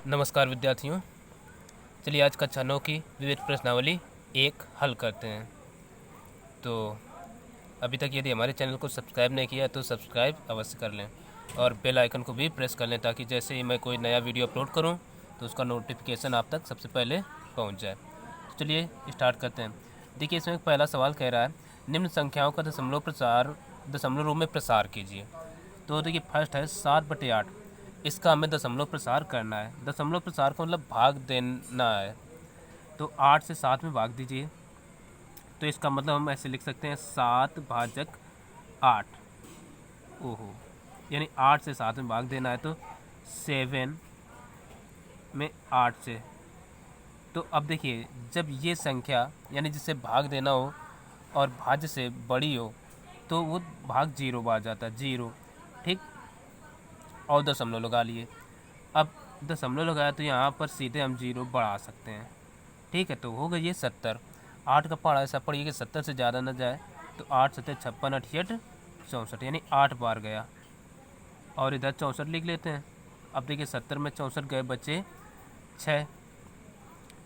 नमस्कार विद्यार्थियों। चलिए आज कक्षा 9 की विविध प्रश्नावली 1 हल करते हैं। तो अभी तक यदि हमारे चैनल को सब्सक्राइब नहीं किया तो सब्सक्राइब अवश्य कर लें और बेल आइकन को भी प्रेस कर लें ताकि जैसे ही मैं कोई नया वीडियो अपलोड करूं तो उसका नोटिफिकेशन आप तक सबसे पहले पहुंच जाए। तो चलिए स्टार्ट करते हैं। देखिए इसमें पहला सवाल कह रहा है निम्न संख्याओं का दशमलव रूप में प्रसार कीजिए। तो देखिए फर्स्ट है 7/8। इसका हमें दशमलव प्रसार करना है। दशमलव प्रसार का मतलब भाग देना है। तो 8 से 7 में भाग दीजिए। तो इसका मतलब हम ऐसे लिख सकते हैं 7/8। ओहो, यानी 8 से 7 में भाग देना है तो 7 में 8 से। तो अब देखिए जब ये संख्या यानी जिसे भाग देना हो और भाज्य से बड़ी हो तो वो भाग 0 आ जाता है, 0। ठीक, और दशमलव लगा लिए। अब दशमलव लगाया तो यहाँ पर सीधे हम 0 बढ़ा सकते हैं। ठीक है, तो हो गई ये 70। 8 का पहाड़ा ऐसा पड़िए कि 70 से ज़्यादा न जाए। तो 8 7 56 68 64, यानी 8 बार गया। और इधर 64 लिख लेते हैं। अब देखिए 70 में 64 गए, बचे 6।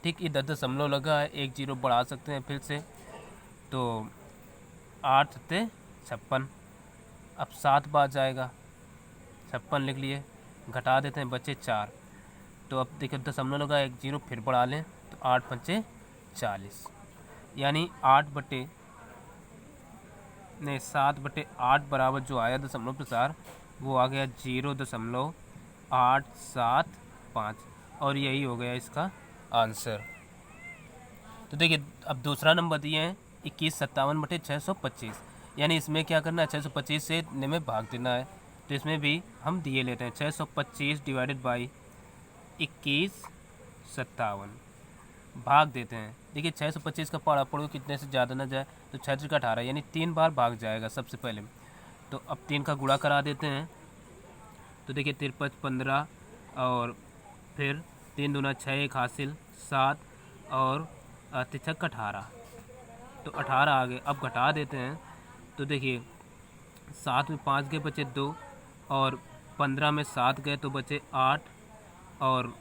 ठीक, इधर दशमलव लगा है, 1 0 बढ़ा सकते हैं फिर से। तो 8 7 56, अब 7 बार जाएगा, 56 लिख लिए, घटा देते हैं, बचे 4। तो अब देखिए दशमलव लगा, 1 0 फिर बढ़ा लें तो 8 5 40, यानी 7/8 बराबर जो आया दशमलव प्रसार वो आ गया 0.875 और यही हो गया इसका आंसर। तो देखिए अब दूसरा नंबर दिए हैं 2157/625, यानी इसमें क्या करना है 625 से इतने में भाग देना है। तो इसमें भी हम दिए लेते हैं 625 डिवाइडेड बाई 2157 भाग देते हैं। देखिए 625 का पहाड़ा पड़ो कितने से ज़्यादा ना जाए तो 6 का 18, यानी 3 बार भाग जाएगा सबसे पहले। तो अब 3 का गुणा करा देते हैं। तो देखिए 53 15 और फिर 3 दूना 6 एक हासिल 7 और 3 18, तो 18 आ गए। अब घटा देते हैं। तो देखिए 7 में 5 गए, बचे 2 और 15 में 7 गए तो बचे 8 और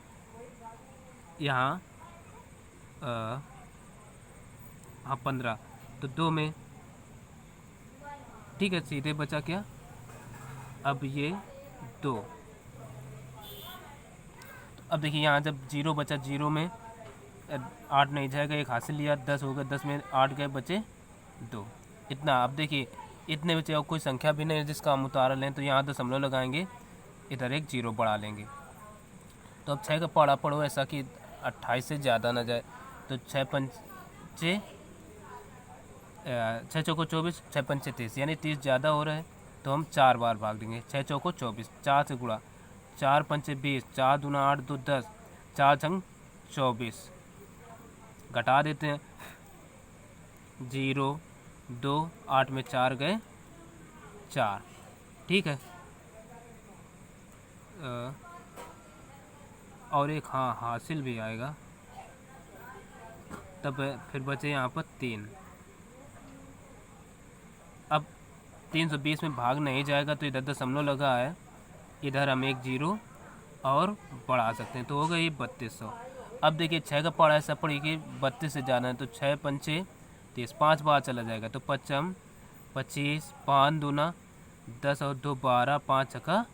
यहाँ हाँ 15, तो 2 में, ठीक है, सीधे बचा क्या, अब ये 2। अब देखिए यहाँ जब 0 बचा, 0 में 8 नहीं जाएगा, एक हासिल लिया, 10 हो गया, 10 में 8 गए, बचे 2, इतना। अब देखिए इतने बचे और कोई संख्या भी नहीं है जिसका हम उतार लें, तो यहाँ दशमलव लगाएंगे, इधर एक 0 बढ़ा लेंगे। तो अब 6 का पहाड़ा पढ़ो ऐसा कि 28 से ज़्यादा ना जाए। तो 6 पंचे 6 चौको 24, 6 पंचे 30, यानी 30 ज़्यादा हो रहा है तो हम 4 बार भाग देंगे। 6 चौको 24, 4 से गुणा, 4 पंचे 20, 4 दूना 8 2 10, 4 छंग 24, घटा देते हैं 0 2 8 में 4 गए 4। ठीक है, और एक हाँ हासिल भी आएगा, तब फिर बचे यहाँ पर 3। अब 320 में भाग नहीं जाएगा तो इधर दशमलव लगा है, इधर हम एक 0 और बढ़ा सकते हैं, तो हो गई 3200। अब देखिए 6 का पहाड़ा ऐसा पड़ी कि 32 से जाना है, तो 6 पंचे 30, 5 बार चला जाएगा, तो 55 25, 5 दूना 10 और 2 12, 5 छक्का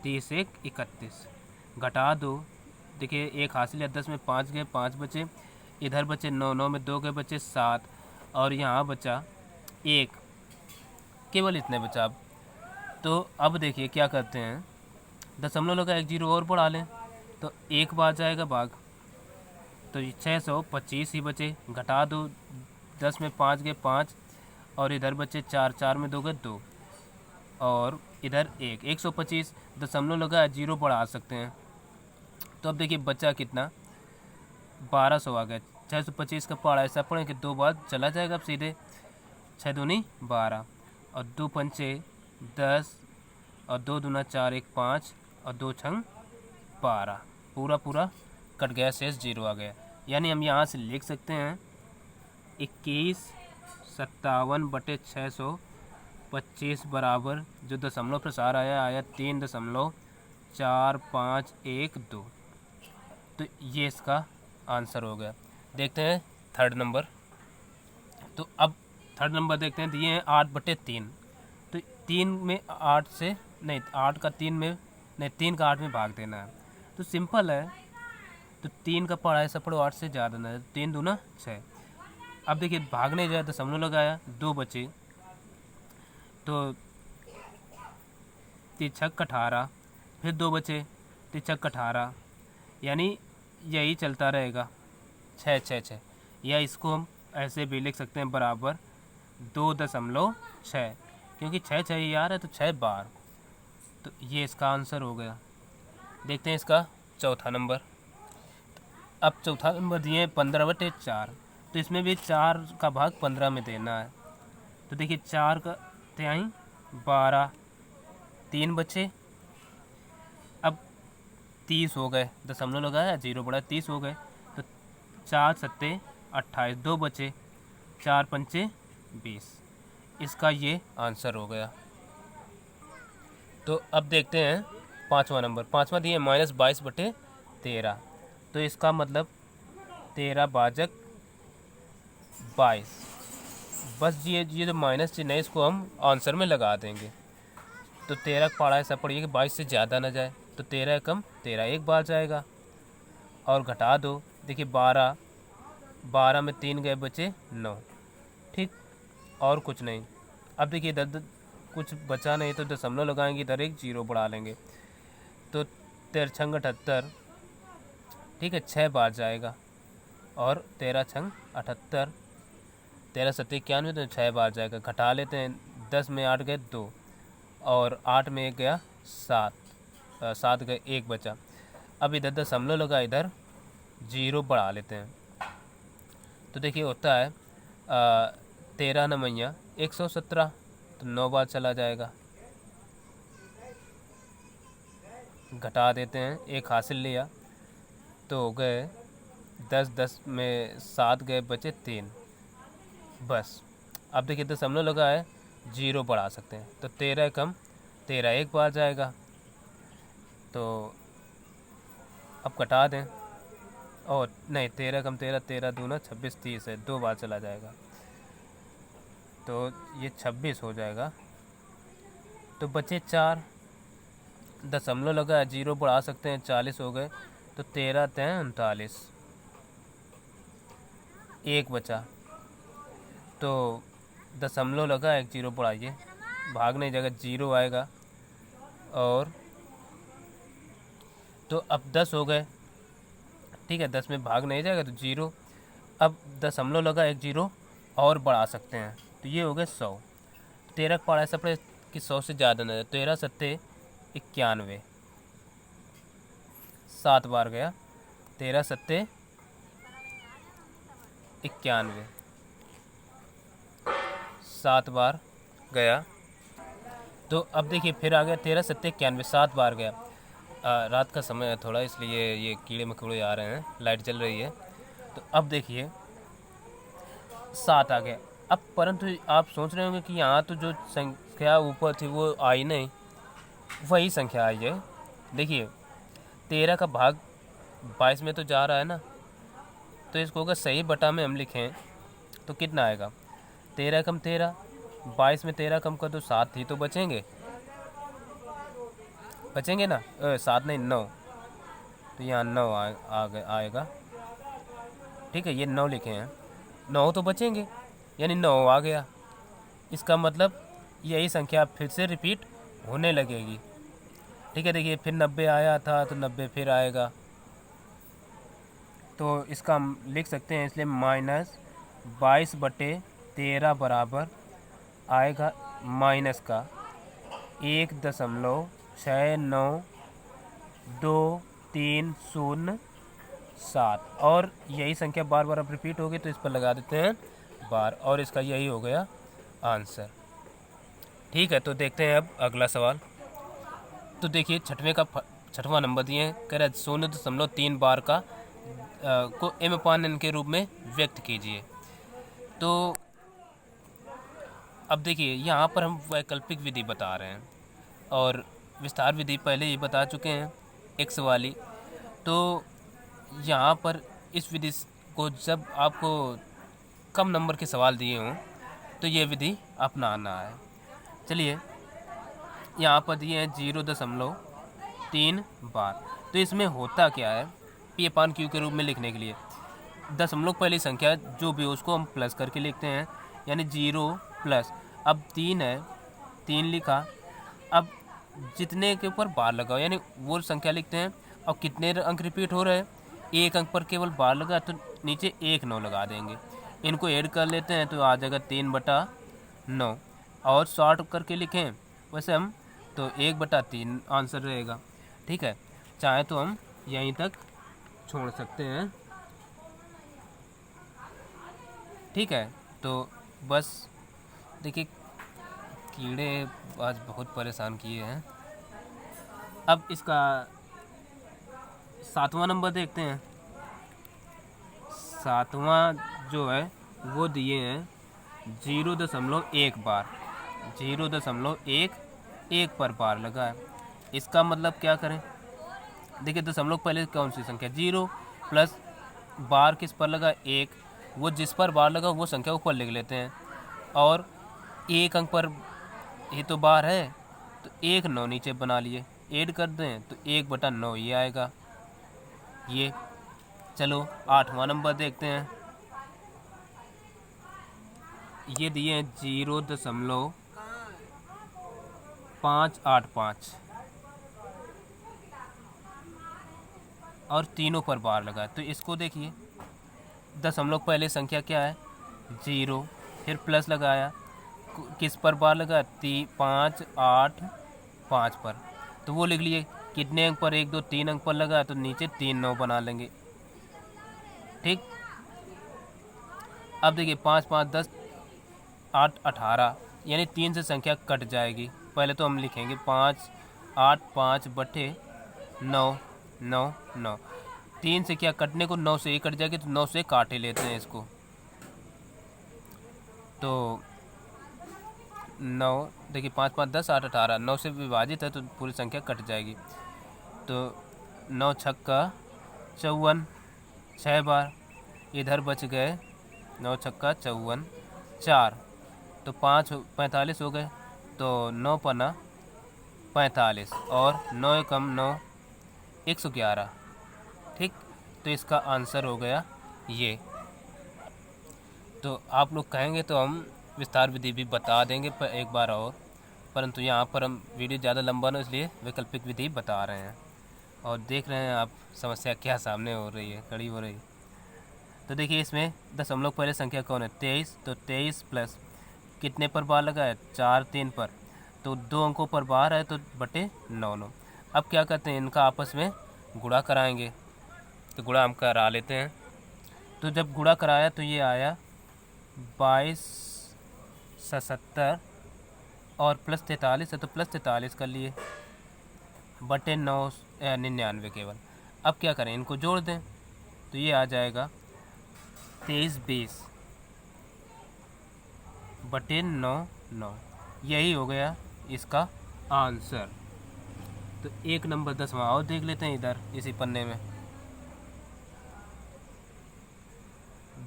30 1 31, घटा दो। देखिए एक हासिल है, 10 में 5 गए, 5 बचे, इधर बचे 9, 9 में 2 गए, बचे 7 और यहाँ बचा 1, केवल इतने बचा। अब तो अब देखिए क्या करते हैं, दशमलव लगा, 1 0 और बढ़ा लें तो 1 बार जाएगा भाग, तो 625 ही बचे, घटा दो, 10 में 5 गए 5 और इधर बचे 4, 4 में 2 गए 2 और इधर 1, 125, दशमलव लगा 0 बढ़ा सकते हैं। तो अब देखिए बचा कितना, 1200 आ गया। 625 का पहाड़ा ऐसा पड़े कि 2 बार चला जाएगा, अब सीधे 6 दूनी 12 और 2 पंचे 10 और 2 दूना 4 1 5 और 2 छंग 12, पूरा पूरा कट गया, शेष 0 आ गया। यानी हम यहाँ से लिख सकते हैं 2157/625 बराबर जो दशमलव प्रसार आया 3.4512। तो ये इसका आंसर हो गया। देखते हैं थर्ड नंबर। तो अब थर्ड नंबर देखते हैं, दिए हैं 8/3। तो 3 में 8 से नहीं, 8 का 3 में नहीं, 3 का 8 में भाग देना है। तो सिंपल है, तो 3 का पढ़ा है सब पढ़ो 8 से ज़्यादा ना है, 3 दूना 6। अब देखिए भागने जाए तो दशमलव लगाया, 2 बचे, तो 3 छक 18, फिर 2 बचे, 3 छक 18, यानी यही चलता रहेगा 6 6 6। या इसको हम ऐसे भी लिख सकते हैं बराबर 2.6, क्योंकि 6 6 ही आ रहा है तो 6 बार। तो ये इसका आंसर हो गया। देखते हैं इसका चौथा नंबर। अब चौथा नंबर दिए 15/4। तो इसमें भी 4 का भाग 15 में देना है। तो देखिए 4 का 3 12, 3 बचे, अब 30 हो गए, दशमलव लगाया 0 बढ़ा 30 हो गए। तो 4 सत्ते 28, 2 बचे, 4 पंचे 20। इसका ये आंसर हो गया। तो अब देखते हैं पाँचवा नंबर। पाँचवा दिए -22/13। तो इसका मतलब 13 भाजक 22। बस ये जो माइनस चिन्ह है इसको हम आंसर में लगा देंगे। तो 13 पढ़ा है सब पढ़िए कि 22 से ज़्यादा ना जाए, तो 13 कम 13 एक बार जाएगा, और घटा दो। देखिए 12, 12 में 3 गए बचे 9। ठीक, और कुछ नहीं। अब देखिए इधर कुछ बचा नहीं तो दशमलव लगाएंगे, इधर एक 0 बढ़ा लेंगे, तो 13 छंग 78। ठीक है, 6 बार जाएगा, और 13 छंग 78, 13 सत्ते 91, तो 6 बार जाएगा। घटा लेते हैं, 10 में 8 गए 2, और 8 में 1 गया 7, 7 गए 1 बचा। अब इधर दशमलव लगा, इधर 0 बढ़ा लेते हैं। तो देखिए होता है 13 9 117, तो 9 बार चला जाएगा। घटा देते हैं, 1 हासिल लिया, तो हो गए 10, 10 में 7 गए बचे 3, बस। अब देखिए दशमलव लगा है, 0 बढ़ा सकते हैं, तो 13 कम 13 एक बार जाएगा। तो अब घटा दें, और नहीं 13 कम 13, 13 दूना 26, 30 है, 2 बार चला जाएगा, तो ये 26 हो जाएगा। तो बचे 4, दशमलव लगा है, 0 बढ़ा सकते हैं, 40 हो गए, तो 13 3 39, 1 बचा। तो दशमलव लगा, 1 0 बढ़ाइए, भागने जगह 0 आएगा, और तो अब 10 हो गए। ठीक है, 10 में भाग नहीं जाएगा तो 0। अब दशमलव लगा, 1 0 और बढ़ा सकते हैं, तो ये हो गए 100। 13 पढ़ा ऐसा पड़े कि 100 से ज़्यादा न जाए। 13 सत्ते 91, 7 बार गया, 13 सत्ते 91, 7 बार गया। तो अब देखिए फिर आ गया 13 सत्ते 91, 7 बार गया। रात का समय है थोड़ा, इसलिए ये कीड़े मकोड़े आ रहे हैं, लाइट जल रही है। तो अब देखिए 7 आ गया। अब परंतु आप सोच रहे होंगे कि यहाँ तो जो संख्या ऊपर थी वो आई नहीं, वही संख्या आई है। देखिए 13 का भाग 22 में तो जा रहा है ना, तो इसको अगर सही बटा में हम लिखें तो कितना आएगा, 13 कम 13, 22 में 13 कम कर दो 7 ही तो बचेंगे ना, 7 नहीं 9, तो यहाँ 9 आएगा। ठीक है, ये 9 लिखे हैं, 9 तो बचेंगे, यानी 9 आ गया। इसका मतलब यही संख्या फिर से रिपीट होने लगेगी। ठीक है, देखिए फिर 90 आया था तो 90 फिर आएगा, तो इसका हम लिख सकते हैं, इसलिए -22/13 बराबर आएगा माइनस का 1.692307, और यही संख्या बार बार अब रिपीट होगी तो इस पर लगा देते हैं बार, और इसका यही हो गया आंसर। ठीक है, तो देखते हैं अब अगला सवाल। तो देखिए छठवां नंबर दिए हैं, कह रहा है 0.3 बार का को m/n के रूप में व्यक्त कीजिए। तो अब देखिए यहाँ पर हम वैकल्पिक विधि बता रहे हैं, और विस्तार विधि पहले ही बता चुके हैं x वाली। तो यहाँ पर इस विधि को जब आपको कम नंबर के सवाल दिए हों तो ये विधि अपनाना है। चलिए यहाँ पर दिए हैं 0.3 बार। तो इसमें होता क्या है, पी अपान क्यू के रूप में लिखने के लिए दशमलव पहली संख्या जो भी हो उसको हम प्लस करके लिखते हैं, यानी 0 प्लस। अब 3 है, 3 लिखा। अब जितने के ऊपर बार लगाओ यानी वो संख्या लिखते हैं। और कितने अंक रिपीट हो रहे हैं, एक अंक पर केवल बार लगा तो नीचे 1 9 लगा देंगे। इनको ऐड कर लेते हैं तो आ जाएगा 3/9। और शॉर्ट करके लिखें वैसे हम तो 1/3 आंसर रहेगा। ठीक है, चाहे तो हम यहीं तक छोड़ सकते हैं। ठीक है, तो बस देखिए कीड़े आज बहुत परेशान किए हैं। अब इसका 7वां नंबर देखते हैं। 7वां जो है वो दिए हैं 0.1 बार। 0.1 पर बार लगा है। इसका मतलब क्या करें, देखिए दशमलव पहले कौन सी संख्या 0 प्लस बार किस पर लगा 1, वो जिस पर बार लगा वो संख्या ऊपर लिख लेते हैं। और एक अंक पर ये तो बार है तो 1 9 नीचे बना लिए, ऐड कर दें तो 1/9 ये आएगा ये। चलो 8वां नंबर देखते हैं। ये दिए हैं 0.585 और तीनों पर बार लगा। तो इसको देखिए दशमलव पहले संख्या क्या है 0, फिर प्लस लगाया, किस पर बार लगा 5 8 5 पर, तो वो लिख लिए। कितने अंक पर 1 2 3 अंक पर लगा तो नीचे 3 9 बना लेंगे। ठीक, अब देखिए 5 5 10 8 18 यानी 3 से संख्या कट जाएगी। पहले तो हम लिखेंगे 5 8 5/9 9 9। 3 से क्या कटने को 9 से 1 कट जाएगी तो 9 से काटे लेते हैं इसको। तो 9 देखिए 5 5 10 8 18 9 से विभाजित है तो पूरी संख्या कट जाएगी। तो 9 छक्का 54 6 बार, इधर बच गए 9 छक्का 54 4, तो 5 45 हो गए। तो 9 पन्ना 45 और 9 कम 9 111। ठीक, तो इसका आंसर हो गया ये। तो आप लोग कहेंगे तो हम विस्तार विधि भी बता देंगे पर एक बार और, परंतु यहाँ पर हम वीडियो ज़्यादा लंबा ना इसलिए वैकल्पिक विधि बता रहे हैं। और देख रहे हैं आप समस्या क्या सामने हो रही है, खड़ी हो रही है। तो देखिए इसमें दशमलव पहले संख्या कौन है 23, तो 23 प्लस कितने पर बार लगा है 4 3 पर, तो 2 अंकों पर बार है तो बटे 9 9। अब क्या करते हैं इनका आपस में गुणा कराएंगे, तो गुणा हम करा लेते हैं। तो जब गुणा कराया तो ये आया 22 77 और प्लस 43 है तो प्लस 43 कर लिए बटे 9 99 केवल। अब क्या करें इनको जोड़ दें तो ये आ जाएगा 23 20 बटे 9 9। यही हो गया इसका आंसर। तो 1 नंबर 10वां और देख लेते हैं इधर इसी पन्ने में।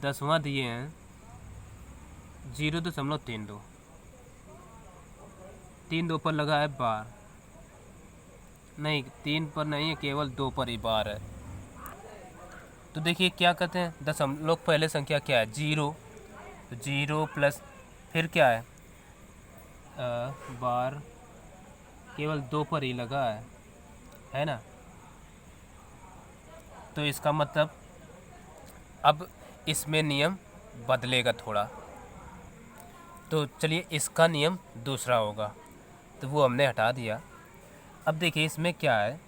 10वां दिए हैं 0.32, 3 2 पर लगा है बार, नहीं 3 पर नहीं है केवल 2 पर ही बार है। तो देखिए क्या कहते हैं दशमलव पहले संख्या क्या है 0, तो 0 प्लस फिर क्या है बार केवल 2 पर ही लगा है ना। तो इसका मतलब अब इसमें नियम बदलेगा थोड़ा, तो चलिए इसका नियम दूसरा होगा, तो वो हमने हटा दिया। अब देखिए इसमें क्या है,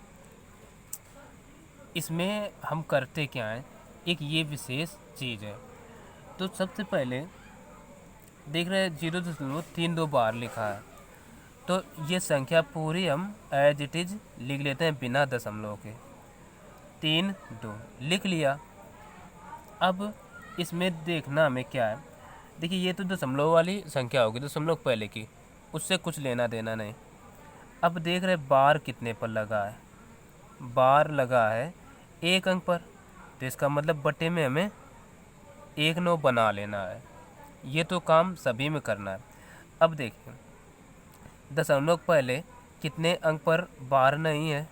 इसमें हम करते क्या है, एक ये विशेष चीज़ है। तो सबसे पहले देख रहे हैं 0.32 बार लिखा है, तो ये संख्या पूरी हम एज इट इज़ लिख लेते हैं बिना दशमलव के। 3 2 लिख लिया। अब इसमें देखना हमें क्या है, देखिए ये तो दशमलव वाली संख्या होगी दशमलव पहले की, उससे कुछ लेना देना नहीं। अब देख रहे बार कितने पर लगा है, बार लगा है 1 अंक पर, तो इसका मतलब बटे में हमें 1 9 बना लेना है। ये तो काम सभी में करना है। अब देखिए दशमलव पहले कितने अंक पर बार नहीं है,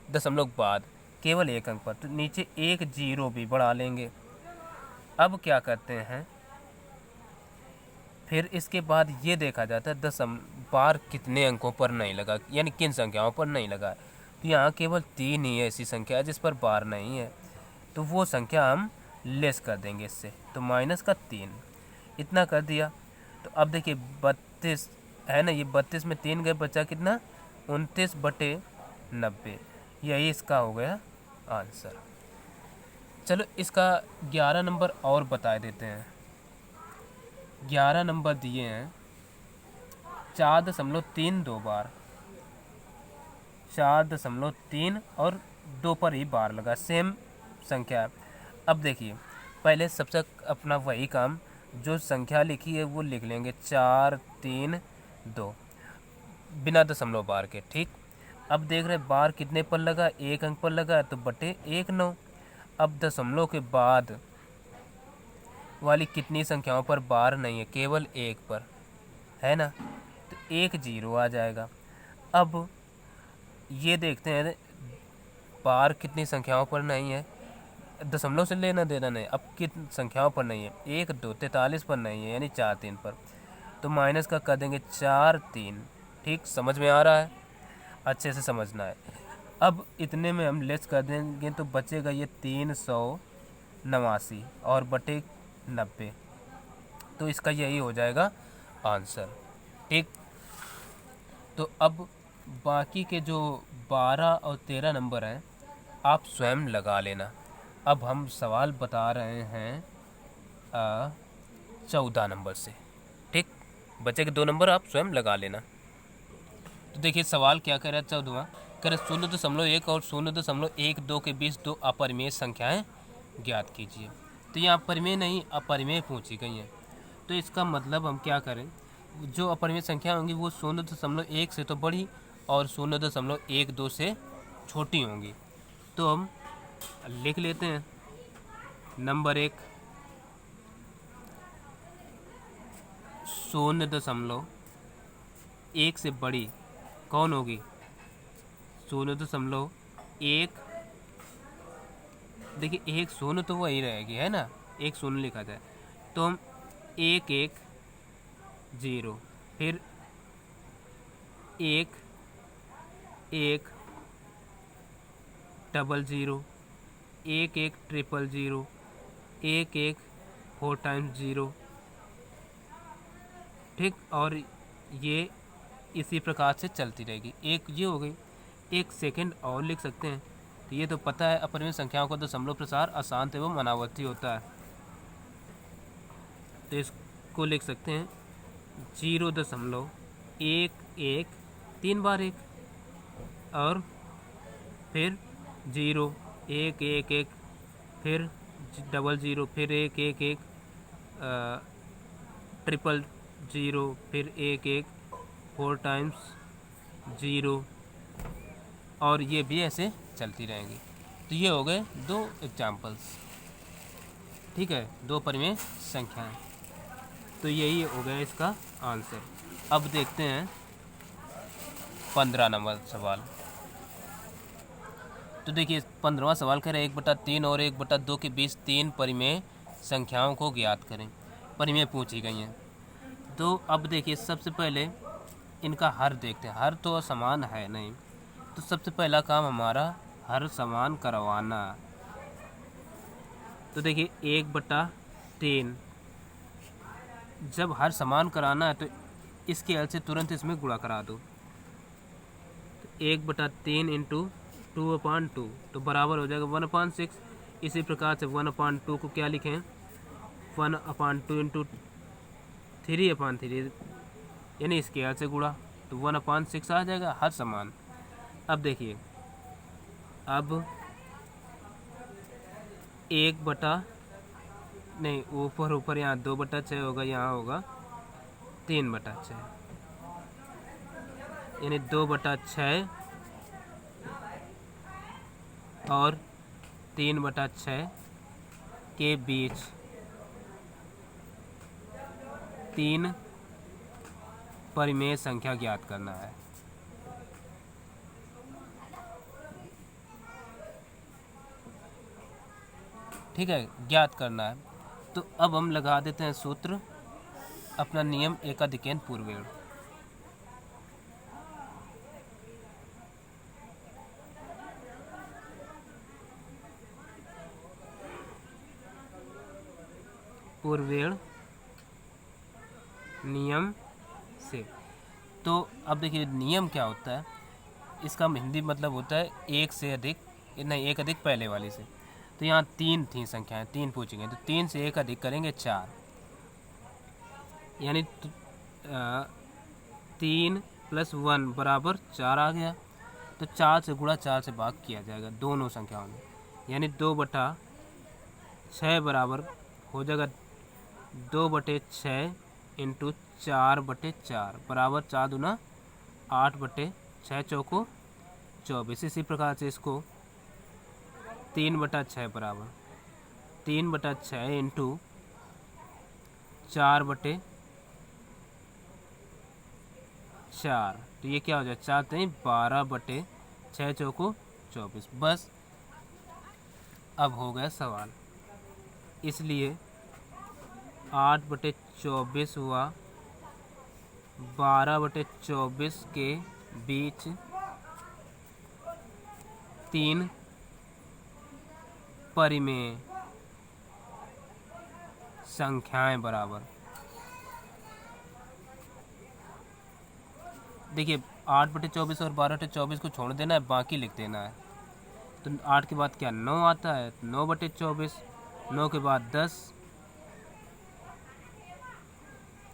दशमलव बाद केवल 1 अंक पर, तो नीचे 1 0 भी बढ़ा लेंगे। अब क्या करते हैं, फिर इसके बाद ये देखा जाता है बार कितने अंकों पर नहीं लगा, यानी किन संख्याओं पर नहीं लगा। तो यहाँ केवल 3 ही ऐसी संख्या है जिस पर बार नहीं है, तो वो संख्या हम लेस कर देंगे इससे, तो माइनस का 3 इतना कर दिया। तो अब देखिए 32 है ना, ये 32 में 3 गए, बचा कितना 29/90, यही इसका हो गया आंसर। चलो इसका 11 नंबर और बता देते हैं। 11 नंबर दिए हैं 4.32 बार, 4.3 और 2 पर ही बार लगा, सेम संख्या है। अब देखिए पहले सबसे अपना वही काम, जो संख्या लिखी है वो लिख लेंगे 4 3 2 बिना दशमलव बार के, ठीक। अब देख रहे बार कितने पर लगा, 1 अंक पर लगा, तो बटे 1 9। अब दशमलव के बाद वाली कितनी संख्याओं पर बार नहीं है, केवल 1 पर है ना, तो 1 0 आ जाएगा। अब ये देखते हैं बार कितनी संख्याओं पर नहीं है, दशमलव से लेना देना नहीं, अब कितनी संख्याओं पर नहीं है, 1 2 43 पर नहीं है, यानी 4 3 पर, तो माइनस का कर देंगे 4 3। ठीक, समझ में आ रहा है, अच्छे से समझना है। अब इतने में हम लेस कर देंगे तो बचेगा ये 389 और बटे 90, तो इसका यही हो जाएगा आंसर। ठीक, तो अब बाकी के जो 12 और 13 नंबर हैं आप स्वयं लगा लेना। अब हम सवाल बता रहे हैं 14 नंबर से। ठीक, बचे के 2 नंबर आप स्वयं लगा लेना। तो देखिए सवाल क्या कह रहा है, 14वां कह रहा 0.1 और 0.12 के बीच 2 अपरिमेय संख्याएं ज्ञात कीजिए। तो यहाँ अपरिमेय नहीं अपरिमेय पूछी गई हैं, तो इसका मतलब हम क्या करें, जो अपरिमेय संख्या होंगी वो 0.1 से तो बड़ी और 0.12 से छोटी होंगी। तो हम लिख लेते हैं नंबर 1 0.1 से बड़ी कौन होगी, 0.1, देखिए 1 0 तो वही रहेगी है ना, 1 0 लिखा जाए, तो हम 1 1 0, फिर 1 1 00, 1 1 000, 1 1 4 टाइम्स 0। ठीक, और ये इसी प्रकार से चलती रहेगी। एक ये हो गई, एक सेकंड और लिख सकते हैं। तो ये तो पता है अपरिमेय संख्याओं का दशमलव प्रसार अशांत एवं अनावर्ती होता है, तो इसको लिख सकते हैं 0.11 3 बार 1 और फिर 0 1 1 1 फिर 00 फिर 1 1 1 000 फिर 1 1 4 टाइम्स 0, और ये भी ऐसे चलती रहेंगी। तो ये हो गए 2 एग्जाम्पल्स। ठीक है, 2 परिमेय संख्याएं, तो यही हो गया इसका आंसर। अब देखते हैं 15 नंबर सवाल। तो देखिए 15वां सवाल कह रहे 1/3 और 1/2 के बीच 3 परिमेय संख्याओं को ज्ञात करें। परिमेय पूछी गई हैं। तो अब देखिए सबसे पहले इनका हर देखते हैं। हर तो समान है नहीं, तो सबसे पहला काम हमारा हर समान करवाना। तो देखिए 1/3 जब हर समान कराना है तो इसके हल से तुरंत इसमें गुणा करा दो। तो 1/3 इंटू 2/2 तो बराबर हो जाएगा 1/6। इसी प्रकार से 1/2 को क्या लिखें, 1/2 इंटू 3/3 यानी इसके हल से गुणा, तो 1/6 आ जाएगा हर समान। अब देखिए अब 1 नहीं ऊपर यहाँ 2/6 होगा, यहाँ होगा 3/6 यानी 2/6 और 3/6 के बीच 3 परिमेय संख्या ज्ञात करना है। ठीक है, ज्ञात करना है। तो अब हम लगा देते हैं सूत्र, अपना नियम एकाधिकैन पूर्वेण। पूर्वेण नियम से। तो अब देखिए नियम क्या होता है, इसका हिंदी मतलब होता है एक से अधिक, नहीं एक अधिक पहले वाली से। तो यहाँ 3 थी संख्याएं, 3 पूछी गई, तो 3 से एक अधिक करेंगे 4, यानी 3 + 1 बराबर 4 आ गया। तो 4 से गुणा 4 से भाग किया जाएगा दोनों संख्याओं में, यानी 2/6 बराबर हो जाएगा 2/6 इंटू 4/4 बराबर 4 दूना 8/6 चौको 24। इसी प्रकार से इसको 3/6 बराबर 3/6 इंटू 4/4, तो ये क्या हो जाए 4 3 12/6 चौको 24। बस अब हो गया सवाल, इसलिए 8/24 हुआ 12/24 के बीच 3 परिमेय संख्याएं बराबर। देखिए 8/24 और 12/24 को छोड़ देना है, बाकी लिख देना है। तो 8 के बाद क्या 9 आता है, 9/24, 9 के बाद 10,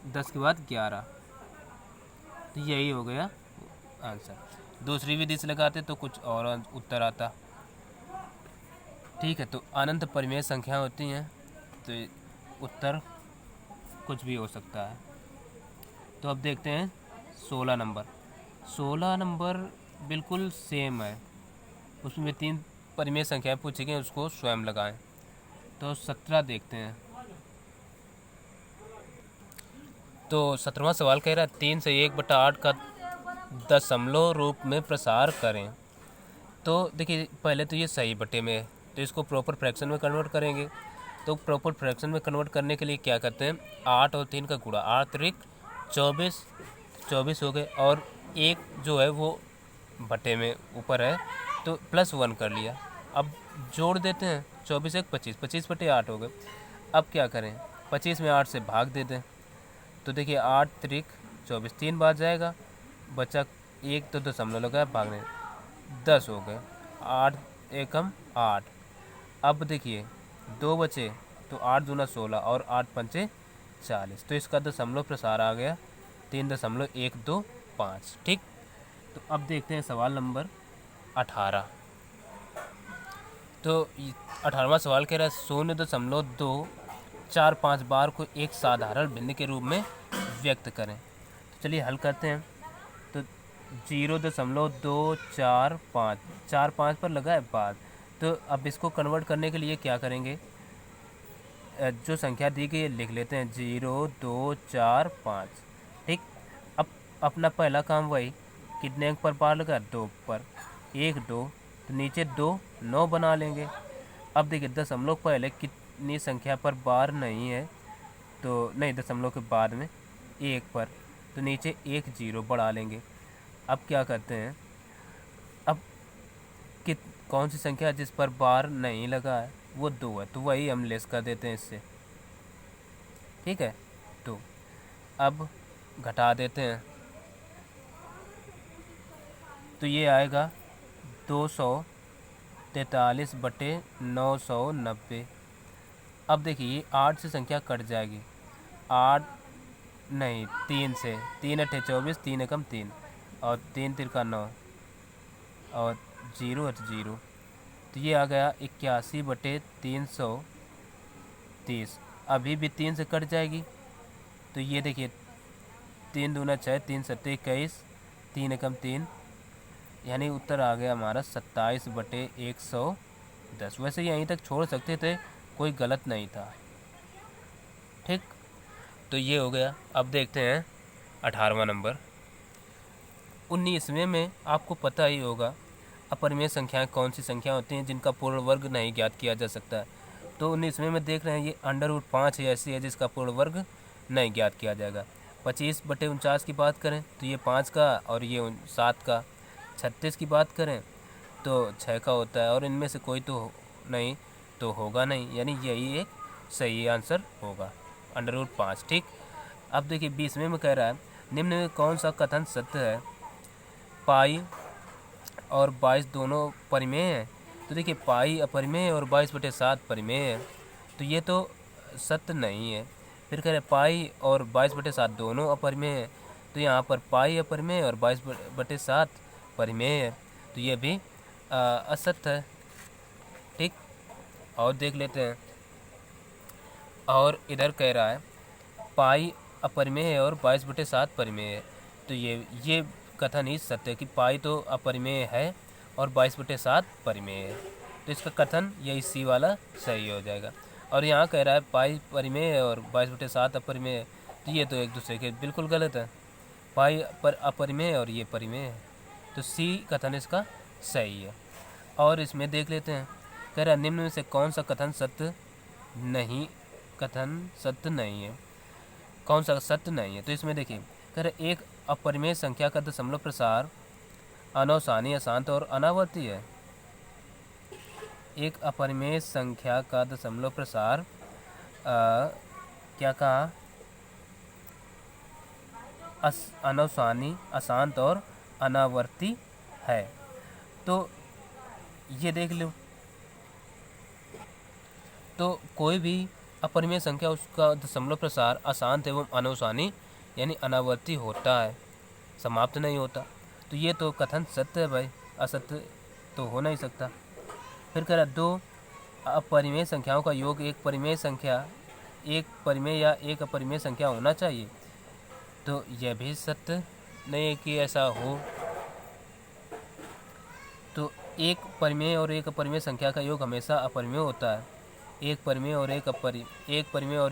10 के बाद 11। तो यही हो गया आंसर। दूसरी विधि से लगाते तो कुछ और उत्तर आता। ठीक है, तो अनंत परिमेय संख्या होती हैं, तो उत्तर कुछ भी हो सकता है। तो अब देखते हैं 16 नंबर। 16 नंबर बिल्कुल सेम है, उसमें 3 परिमेय संख्याएं पूछी गई, उसको स्वयं लगाएं। तो 17 देखते हैं। तो 17वां सवाल कह रहा है 3 से 1/8 का दशमलव रूप में प्रसार करें। तो देखिए पहले तो ये सही बटे में है, तो इसको प्रॉपर फ्रैक्शन में कन्वर्ट करेंगे। तो प्रॉपर फ्रैक्शन में कन्वर्ट करने के लिए क्या करते हैं, 8 और 3 का गुणा, 8 त्रिक 24, 24 हो गए, और एक जो है वो बटे में ऊपर है तो +1 कर लिया। अब जोड़ देते हैं, 24 1 25, 25/8 हो गए। अब क्या करें, 25 में 8 से भाग दे दें। तो देखिए 8 त्रिक 24, 3 बार जाएगा, बचा 1 तो दशमलव लगा भागने, 10 हो गए, 8 एकम 8। अब देखिए 2 बचे, तो 8 दूना 16 और 8 पंचे 40, तो इसका दशमलव प्रसार आ गया 3.125। ठीक, तो अब देखते हैं सवाल नंबर 18। तो 18वां सवाल कह रहा है 0.245 बार को एक साधारण भिन्न के रूप में व्यक्त करें। तो चलिए हल करते हैं। तो 0.245, 4 5 पर लगा है बाद। तो अब इसको कन्वर्ट करने के लिए क्या करेंगे, जो संख्या दी गई है लिख लेते हैं 0.245। ठीक, अब अपना पहला काम वही, कितने अंक पर बार लगा, 2 पर, 1 2, तो नीचे 2 9 बना लेंगे। अब देखिए दशमलव पहले कितनी संख्या पर बार नहीं है, तो नहीं दशमलव के बाद में 1 पर, तो नीचे 1 0 बढ़ा लेंगे। अब क्या करते हैं, अब कौन सी संख्या जिस पर बार नहीं लगा है वो 2 है, तो वही हम लेस कर देते हैं इससे। ठीक है, तो अब घटा देते हैं, तो ये आएगा 243/990। अब देखिए 8 से संख्या कट जाएगी, 8 नहीं 3 से, 3 8 24, 3 एकम 3 और 3 तिरका 9 और 0 8 0, तो ये आ गया 81/330। अभी भी 3 से कट जाएगी, तो ये देखिए 3 दूना 6, 3 7 21, 3 एकम 3, यानी उत्तर आ गया हमारा 27/110। वैसे यहीं तक छोड़ सकते थे, कोई गलत नहीं था। ठीक, तो ये हो गया। अब देखते हैं 18वां नंबर। 19वें में आपको पता ही होगा अपरिमेय संख्याएं कौन सी संख्या होती हैं जिनका पूर्ण वर्ग नहीं ज्ञात किया जा सकता है। तो 19वें में देख रहे हैं ये √5 ऐसी है जिसका पूर्ण वर्ग नहीं ज्ञात किया जाएगा। 25/49 की बात करें तो ये 5 का और ये 7 का। 36 की बात करें तो 6 का होता है, और इनमें से कोई तो नहीं तो होगा नहीं, यानी यही एक सही आंसर होगा √5। ठीक, अब देखिए 20वें में कह रहा है निम्न में कौन सा कथन सत्य है। पाई और 22 दोनों परिमेय हैं। तो देखिए पाई अपरिमेय और 22/7 परिमेय है, तो ये तो सत्य नहीं है। फिर कह रहे पाई और 22/7 दोनों अपरिमेय है, तो यहाँ पर पाई अपरिमेय और 22/7 परिमेय है, तो ये भी असत्य है। ठीक, और देख लेते हैं। और इधर कह रहा है पाई अपरिमेय है और 22/7 परिमेय है, तो ये कथन ही सत्य है कि पाई तो अपरिमेय है और 22/7 परिमेय है, तो इसका कथन यही सी वाला सही हो जाएगा। और यहाँ कह रहा है पाई परिमेय है और 22/7 अपरिमेय है, तो ये तो एक दूसरे के बिल्कुल गलत है। पाई पर अपरिमेय है और ये परिमेय है, तो सी कथन इसका सही है। और इसमें देख लेते हैं, कह रहा है निम्न में से कौन सा कथन सत्य नहीं है। कौन सा सत्य नहीं है, तो इसमें देखिए कह रहे एक अपरिमेय संख्या का दशमलव प्रसार अनवसानी, अशांत और अनावर्ती है। एक अपरिमेय संख्या का दशमलव प्रसार क्या कहा, अनवसानी, अशांत और अनावर्ती है। तो ये देख लो, तो कोई भी अपरिमेय संख्या उसका दशमलव प्रसार अशांत एवं अनवसानी यानी अनावर्ती होता है, समाप्त नहीं होता। तो ये तो कथन सत्य है भाई, असत्य तो हो नहीं सकता। फिर कह रहा दो अपरिमेय संख्याओं का योग एक परिमेय या एक अपरिमेय संख्या होना चाहिए, तो यह भी सत्य नहीं है कि ऐसा हो। तो एक परिमेय और एक अपरिमेय संख्या का योग हमेशा अपरिमेय होता है। एक परिमेय और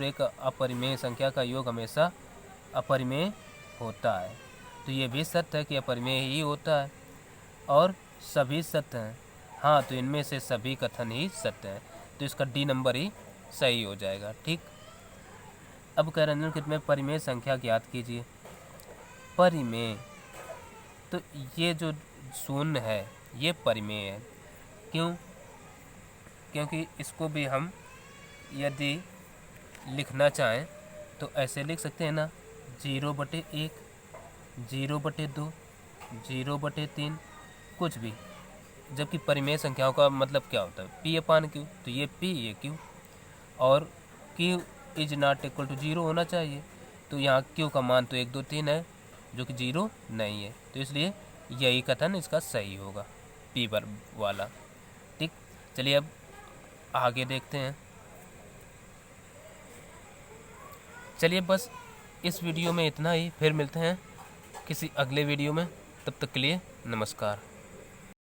एक अपरिमेय संख्या का योग हमेशा अपरिमेय होता है, तो ये भी सत्य है कि अपरिमेय ही होता है। और सभी सत्य हैं, हाँ, तो इनमें से सभी कथन ही सत्य हैं, तो इसका डी नंबर ही सही हो जाएगा। ठीक, अब कह रहे हैं कितने परिमेय संख्या ज्ञात कीजिए। परिमेय, तो ये जो शून्य है ये परिमेय है। क्यों? क्योंकि इसको भी हम यदि लिखना चाहें तो ऐसे लिख सकते हैं ना, 0/1, 0/2, 0/3, कुछ भी। जबकि परिमेय संख्याओं का मतलब क्या होता है, P/Q, तो ये P ये Q, और Q is not equal to 0 होना चाहिए, तो यहाँ Q का मान तो 1 2 3 है जो कि 0 नहीं है, तो इसलिए यही कथन इसका सही होगा, P पर वाला। ठीक, चलिए अब आगे देखते हैं। चलिए बस इस वीडियो में इतना ही, फिर मिलते हैं किसी अगले वीडियो में, तब तक के लिए नमस्कार।